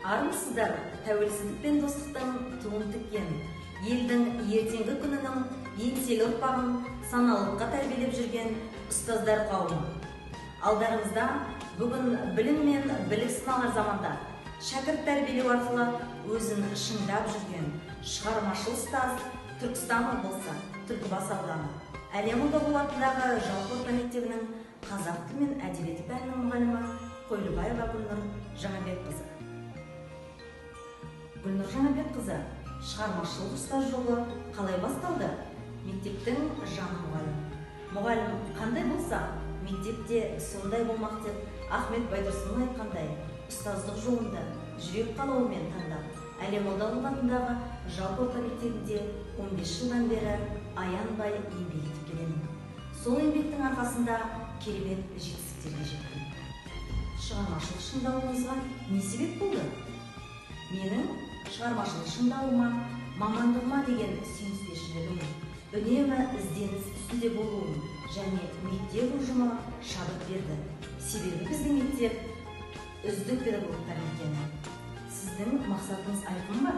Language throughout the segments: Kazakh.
Армысыздар, тәуелсіздік пен достықтың туын тіккен, елдің ертеңгі күнінің еңселі ұрпағын саналылыққа тәрбиелеп жүрген ұстаздар қауымы. Алдарыңызда бүгін білім мен білік сыналар заманда шәкірт тәрбиелеу арқылы өзін шыңдап жүрген шығармашыл ұстаз Түркістан облысы Түлкібас ауданы Әлия Молдағұл атындағы жалпы орта мектебінің қазақ тілі мен әдебиеті пәнінің мұғалімі Қойлыбаева Гүлнұр Жаңабекқызы. Гүлнұр Жаңабекқызы, шығармашылық ұстаз жолы қалай басталды? Мектептің жаңа мұғалім қандай болса, мектепте сондай болмақ деп Ахмет Байтұрсынның айтқандай, ұстаздық жолында жүрек қалауымен таңдап, Әлия Молдағұл атындағы жалпы орта мектебінде 15 жылдан бері аянбай еңбек етіп келемін. Сол еңбектің арқасында керемет жетістіктерге жеттім. Шығармашылық шыңдауыңызға не себеп болды? Менің шығармашылық шыңдауыма, мамандығыма деген сүйіспеншілігім, үнемі ізденіс үстінде болуым және мектеп ұжымы шабыт берді. Себебі біздің мектеп үздік педагогтар мекені. Сіздің мақсатыңыз айқын ба?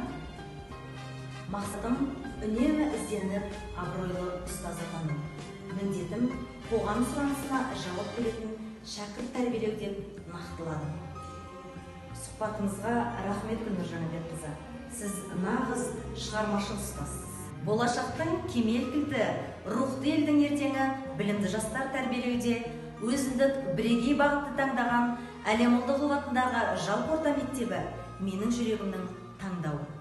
Мақсатым үнемі ізденіп, абыройлы ұстаз атану. Міндетім қоғам сұранысына жауап беретін шәкірт тәрбиелеу деп нақтыладым. Сұхбатыңызға рахмет, Гүлнұр Жаңабекқызы. Сіз нағыз шығармашыл ұстазсыз. Болашақтың кемел кілті, рухты елдің ертеңі білімді жастар тәрбиелеуде өзіндік бірегей бағытты таңдаған Әлия Молдағұл атындағы жалпы орта мектебі менің жүрегімнің таңдауы.